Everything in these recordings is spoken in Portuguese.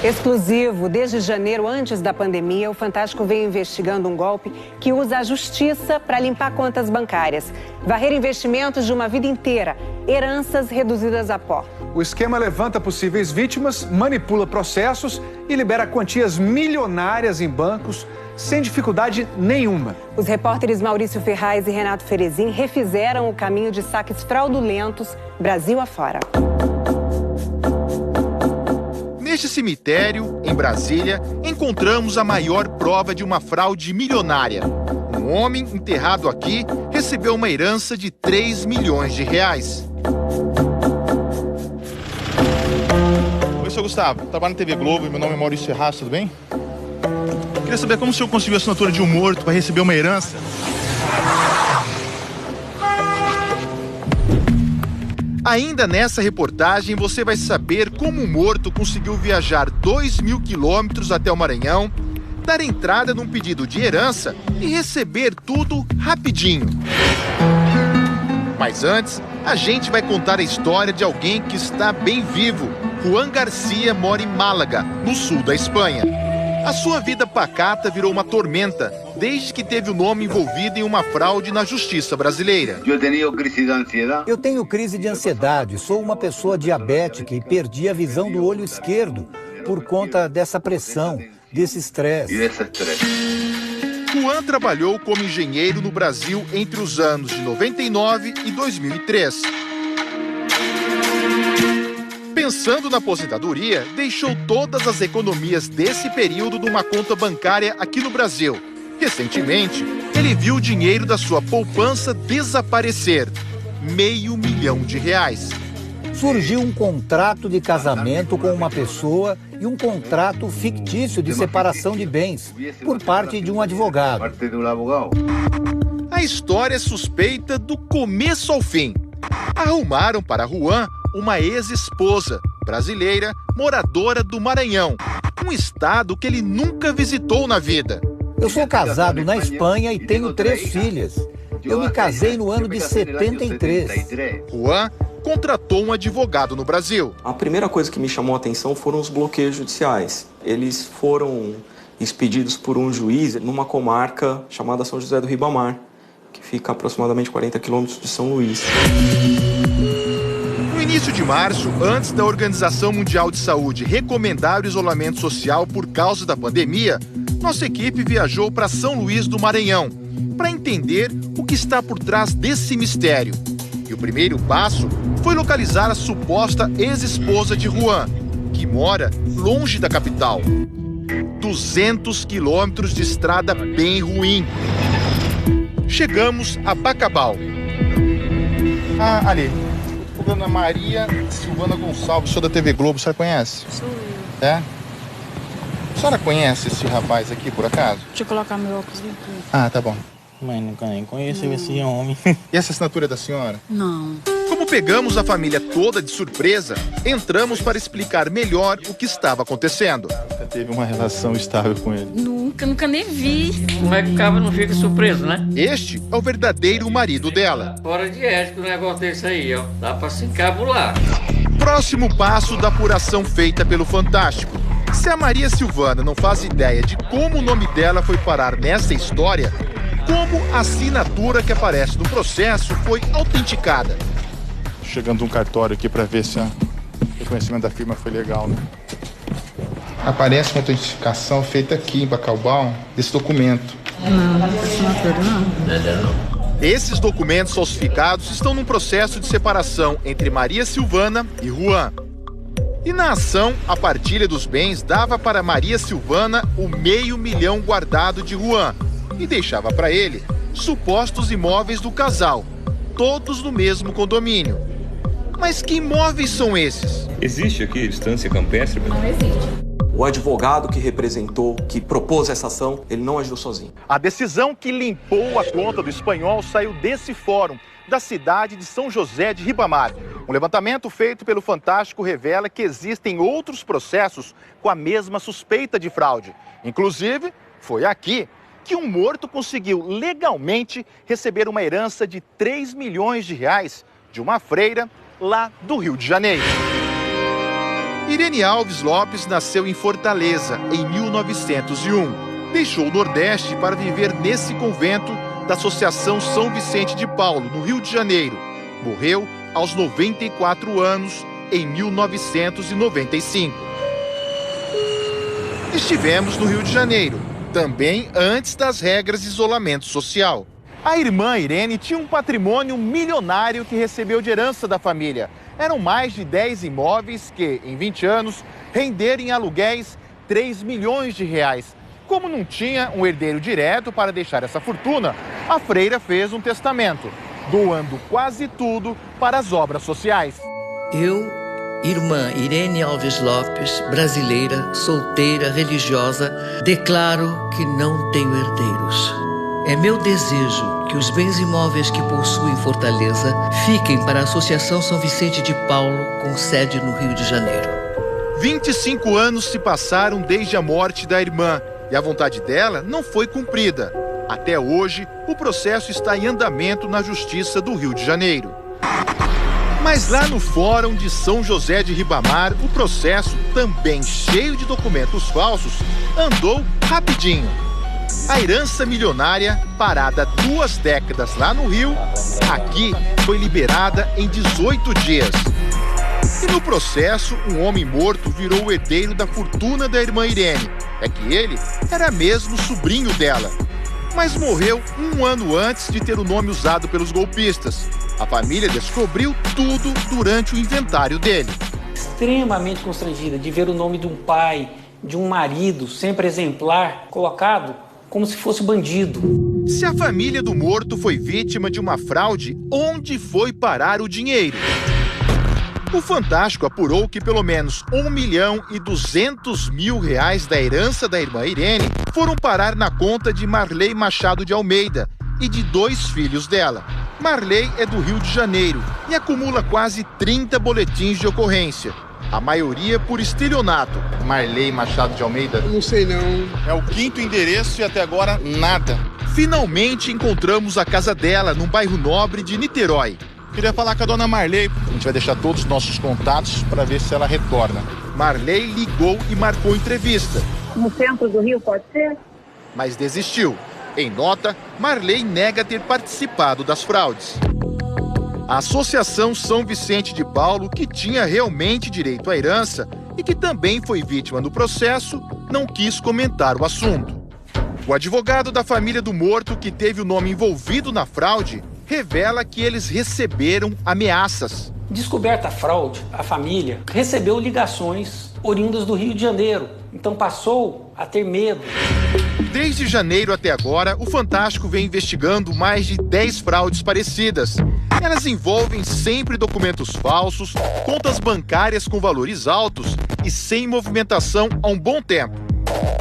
Exclusivo. Desde janeiro, antes da pandemia, o Fantástico vem investigando um golpe que usa a justiça para limpar contas bancárias, varrer investimentos de uma vida inteira, heranças reduzidas a pó. O esquema levanta possíveis vítimas, manipula processos e libera quantias milionárias em bancos sem dificuldade nenhuma. Os repórteres Maurício Ferraz e Renato Ferezin refizeram o caminho de saques fraudulentos Brasil afora. Neste cemitério, em Brasília, encontramos a maior prova de uma fraude milionária. Um homem enterrado aqui recebeu uma herança de 3 milhões de reais. Oi, sou Gustavo. Trabalho na TV Globo e meu nome é Maurício Ferraz, tudo bem? Queria saber como o senhor conseguiu a assinatura de um morto para receber uma herança. Ainda nessa reportagem, você vai saber como o morto conseguiu viajar 2.000 quilômetros até o Maranhão, dar entrada num pedido de herança e receber tudo rapidinho. Mas antes, a gente vai contar a história de alguém que está bem vivo. Juan Garcia mora em Málaga, no sul da Espanha. A sua vida pacata virou uma tormenta, desde que teve o nome envolvido em uma fraude na justiça brasileira. Eu tenho crise de ansiedade, sou uma pessoa diabética e perdi a visão do olho esquerdo por conta dessa pressão, desse estresse. Juan trabalhou como engenheiro no Brasil entre os anos de 99 e 2003. Pensando na aposentadoria, deixou todas as economias desse período numa conta bancária aqui no Brasil. Recentemente, ele viu o dinheiro da sua poupança desaparecer. R$500 mil. Surgiu um contrato de casamento com uma pessoa e um contrato fictício de separação de bens por parte de um advogado. A história é suspeita do começo ao fim. Arrumaram para Juan uma ex-esposa brasileira moradora do Maranhão, um estado que ele nunca visitou na vida. Eu sou casado na Espanha e tenho 3 filhas. Eu me casei no ano de 73. Juan contratou um advogado no Brasil. A primeira coisa que me chamou a atenção foram os bloqueios judiciais. Eles foram expedidos por um juiz numa comarca chamada São José do Ribamar, que fica a aproximadamente 40 quilômetros de São Luís. No início de março, antes da Organização Mundial de Saúde recomendar o isolamento social por causa da pandemia, nossa equipe viajou para São Luís do Maranhão para entender o que está por trás desse mistério. E o primeiro passo foi localizar a suposta ex-esposa de Juan, que mora longe da capital. 200 quilômetros de estrada bem ruim. Chegamos a Bacabal. Ali. Ana Maria Silvana Gonçalves, sou da TV Globo, a senhora conhece? Sou eu. É? A senhora conhece esse rapaz aqui, por acaso? Deixa eu colocar meu óculos aqui. Ah, tá bom. Mas nunca nem conheço esse homem. E essa assinatura é da senhora? Não. Como pegamos a família toda de surpresa, entramos para explicar melhor o que estava acontecendo. Nunca teve uma relação estável com ele? Nunca nem vi. Como é que o cara não fica surpreso, né? Este é o verdadeiro marido dela. Fora de ética o negócio desse aí, ó. Dá pra se encabular. Próximo passo da apuração feita pelo Fantástico. Se a Maria Silvana não faz ideia de como o nome dela foi parar nessa história, como a assinatura que aparece no processo foi autenticada? Chegando um cartório aqui para ver se o reconhecimento da firma foi legal, né? Aparece uma autenticação feita aqui em Bacabal desse documento. Não, assinatura não. Esses documentos falsificados estão num processo de separação entre Maria Silvana e Juan. E na ação, a partilha dos bens dava para Maria Silvana o R$500 mil guardado de Juan e deixava para ele supostos imóveis do casal, todos no mesmo condomínio. Mas que imóveis são esses? Existe aqui estância campestre? Não existe. O advogado que representou, que propôs essa ação, ele não agiu sozinho. A decisão que limpou a conta do espanhol saiu desse fórum, da cidade de São José de Ribamar. Um levantamento feito pelo Fantástico revela que existem outros processos com a mesma suspeita de fraude. Inclusive, foi aqui que um morto conseguiu legalmente receber uma herança de R$3 milhões de uma freira lá do Rio de Janeiro. Irene Alves Lopes nasceu em Fortaleza, em 1901. Deixou o Nordeste para viver nesse convento da Associação São Vicente de Paulo, no Rio de Janeiro. Morreu aos 94 anos, em 1995. Estivemos no Rio de Janeiro, também antes das regras de isolamento social. A irmã Irene tinha um patrimônio milionário que recebeu de herança da família. Eram mais de 10 imóveis que, em 20 anos, renderam em aluguéis 3 milhões de reais. Como não tinha um herdeiro direto para deixar essa fortuna, a freira fez um testamento, doando quase tudo para as obras sociais. Eu, irmã Irene Alves Lopes, brasileira, solteira, religiosa, declaro que não tenho herdeiros. É meu desejo que os bens imóveis que possuo em Fortaleza fiquem para a Associação São Vicente de Paulo, com sede no Rio de Janeiro. 25 anos se passaram desde a morte da irmã e a vontade dela não foi cumprida. Até hoje, o processo está em andamento na Justiça do Rio de Janeiro. Mas lá no Fórum de São José de Ribamar, o processo, também cheio de documentos falsos, andou rapidinho. A herança milionária, parada 2 décadas lá no Rio, aqui foi liberada em 18 dias. E no processo, um homem morto virou o herdeiro da fortuna da irmã Irene. É que ele era mesmo sobrinho dela. Mas morreu 1 ano antes de ter o nome usado pelos golpistas. A família descobriu tudo durante o inventário dele. Extremamente constrangida de ver o nome de um pai, de um marido, sempre exemplar, colocado como se fosse bandido. Se a família do morto foi vítima de uma fraude, onde foi parar o dinheiro? O Fantástico apurou que pelo menos R$1.200.000 da herança da irmã Irene foram parar na conta de Marley Machado de Almeida e de 2 filhos dela. Marley é do Rio de Janeiro e acumula quase 30 boletins de ocorrência, a maioria por estelionato. Marley Machado de Almeida? Não sei não. É o 5º endereço e até agora nada. Finalmente encontramos a casa dela num bairro nobre de Niterói. Queria falar com a dona Marley. A gente vai deixar todos os nossos contatos para ver se ela retorna. Marley ligou e marcou entrevista. No centro do Rio, pode ser? Mas desistiu. Em nota, Marley nega ter participado das fraudes. A Associação São Vicente de Paulo, que tinha realmente direito à herança e que também foi vítima do processo, não quis comentar o assunto. O advogado da família do morto, que teve o nome envolvido na fraude, revela que eles receberam ameaças. Descoberta a fraude, a família recebeu ligações oriundas do Rio de Janeiro, então passou a ter medo. Desde janeiro até agora, o Fantástico vem investigando mais de 10 fraudes parecidas. Elas envolvem sempre documentos falsos, contas bancárias com valores altos e sem movimentação há um bom tempo.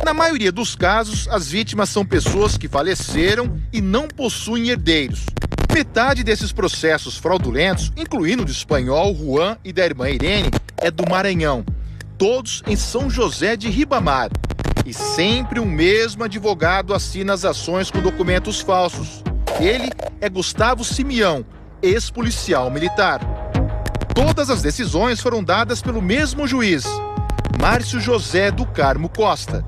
Na maioria dos casos, as vítimas são pessoas que faleceram e não possuem herdeiros. Metade desses processos fraudulentos, incluindo o do espanhol Juan e da irmã Irene, é do Maranhão. Todos em São José de Ribamar. E sempre o mesmo advogado assina as ações com documentos falsos. Ele é Gustavo Simeão, ex-policial militar. Todas as decisões foram dadas pelo mesmo juiz, Márcio José do Carmo Costa.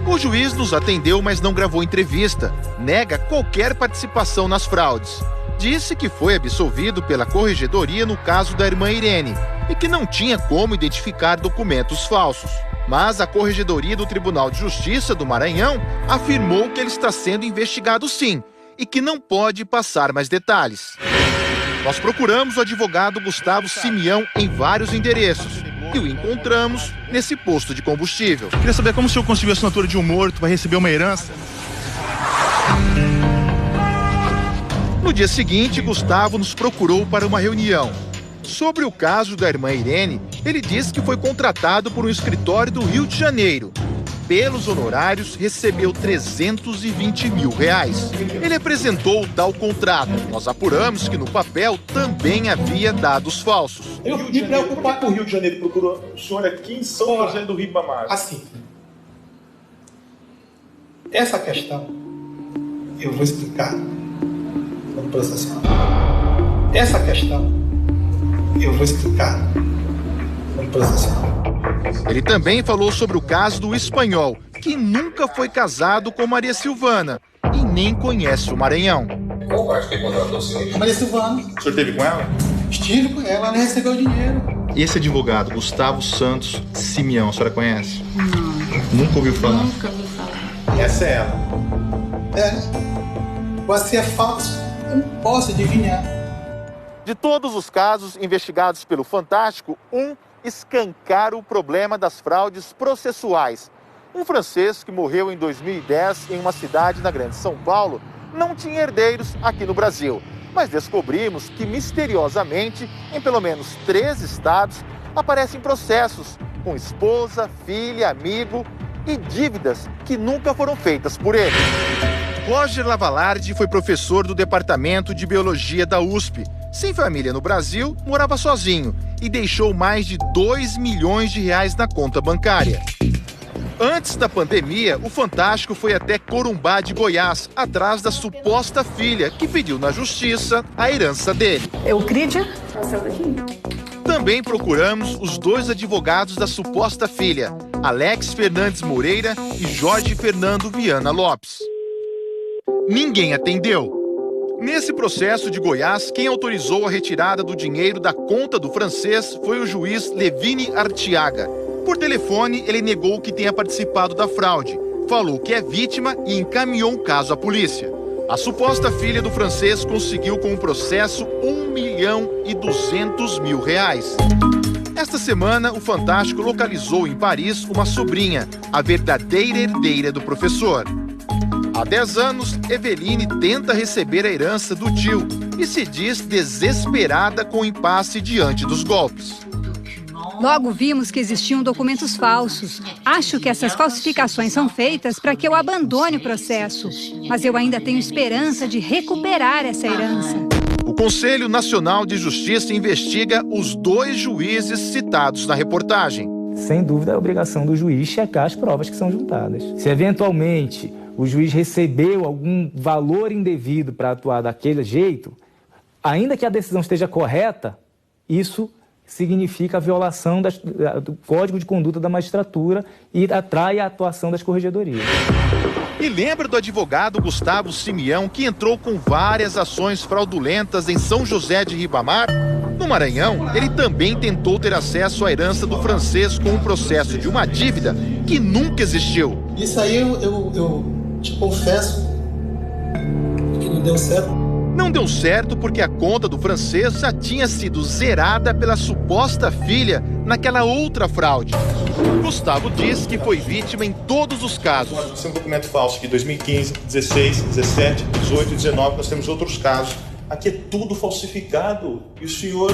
O juiz nos atendeu, mas não gravou entrevista. Nega qualquer participação nas fraudes. Disse que foi absolvido pela corregedoria no caso da irmã Irene e que não tinha como identificar documentos falsos. Mas a Corregedoria do Tribunal de Justiça do Maranhão afirmou que ele está sendo investigado sim e que não pode passar mais detalhes. Nós procuramos o advogado Gustavo Simeão em vários endereços e o encontramos nesse posto de combustível. Queria saber como o senhor conseguiu a assinatura de um morto para receber uma herança? No dia seguinte, Gustavo nos procurou para uma reunião. Sobre o caso da irmã Irene, ele disse que foi contratado por um escritório do Rio de Janeiro. Pelos honorários, recebeu R$320 mil. Ele apresentou o tal contrato. Nós apuramos que no papel também havia dados falsos. Eu me preocupar com o Rio de Janeiro procurou o senhor aqui em São José do Ribamar. Assim, essa questão eu vou explicar no processo. Essa questão eu vou explicar no processo. presencial. Ele também falou sobre o caso do espanhol, que nunca foi casado com Maria Silvana e nem conhece o Maranhão. Qual parte que contratou o senhor? A Maria Silvana. O senhor esteve com ela? Estive com ela, ela recebeu o dinheiro. E esse advogado, Gustavo Santos Simeão, a senhora conhece? Não. Nunca ouviu falar? Nunca ouvi falar. Essa é ela. Você é falso, eu não posso adivinhar. De todos os casos investigados pelo Fantástico, escancara o problema das fraudes processuais. Um francês que morreu em 2010 em uma cidade na Grande São Paulo não tinha herdeiros aqui no Brasil. Mas descobrimos que, misteriosamente, em pelo menos 3 estados, aparecem processos com esposa, filha, amigo e dívidas que nunca foram feitas por ele. Roger Lavalardi foi professor do Departamento de Biologia da USP. Sem família no Brasil, morava sozinho e deixou mais de 2 milhões de reais na conta bancária. Antes da pandemia, o Fantástico foi até Corumbá de Goiás, atrás da suposta filha, que pediu na justiça a herança dele. Eucrídia? Também procuramos os 2 advogados da suposta filha, Alex Fernandes Moreira e Jorge Fernando Viana Lopes. Ninguém atendeu. Nesse processo de Goiás, quem autorizou a retirada do dinheiro da conta do francês foi o juiz Levine Artiaga. Por telefone, ele negou que tenha participado da fraude, falou que é vítima e encaminhou um caso à polícia. A suposta filha do francês conseguiu com o processo R$1.200.000. Esta semana, o Fantástico localizou em Paris uma sobrinha, a verdadeira herdeira do professor. Há 10 anos, Eveline tenta receber a herança do tio e se diz desesperada com o impasse diante dos golpes. Logo vimos que existiam documentos falsos. Acho que essas falsificações são feitas para que eu abandone o processo. Mas eu ainda tenho esperança de recuperar essa herança. O Conselho Nacional de Justiça investiga os 2 juízes citados na reportagem. Sem dúvida, é a obrigação do juiz checar as provas que são juntadas. Se eventualmente o juiz recebeu algum valor indevido para atuar daquele jeito, ainda que a decisão esteja correta, isso significa a violação do Código de Conduta da Magistratura e atrai a atuação das corregedorias. E lembra do advogado Gustavo Simeão, que entrou com várias ações fraudulentas em São José de Ribamar? No Maranhão, ele também tentou ter acesso à herança do francês com um processo de uma dívida que nunca existiu. Isso aí eu te confesso que não deu certo. Não deu certo porque a conta do francês já tinha sido zerada pela suposta filha naquela outra fraude. Gustavo diz que foi vítima em todos os casos. Nós temos um documento falso de 2015, 16, 17, 18 e 19, nós temos outros casos. Aqui é tudo falsificado e o senhor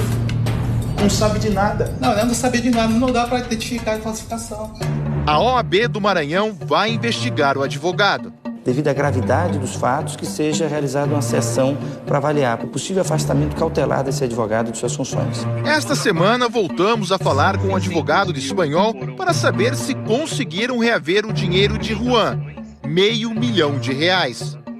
não sabe de nada. Não, eu não sabia de nada, não dá para identificar a falsificação. A OAB do Maranhão vai investigar o advogado. Devido à gravidade dos fatos, que seja realizada uma sessão para avaliar o possível afastamento cautelar desse advogado de suas funções. Esta semana voltamos a falar com um advogado de espanhol para saber se conseguiram reaver o dinheiro de Juan, R$500 mil.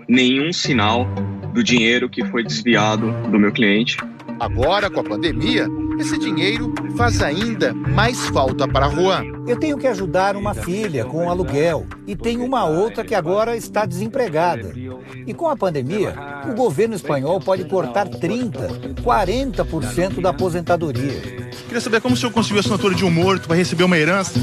Nenhum sinal do dinheiro que foi desviado do meu cliente. Agora, com a pandemia, esse dinheiro faz ainda mais falta para Juan. Eu tenho que ajudar uma filha com o aluguel e tenho uma outra que agora está desempregada. E com a pandemia, o governo espanhol pode cortar 30%, 40% da aposentadoria. Queria saber como o senhor conseguiu a assinatura de um morto para receber uma herança?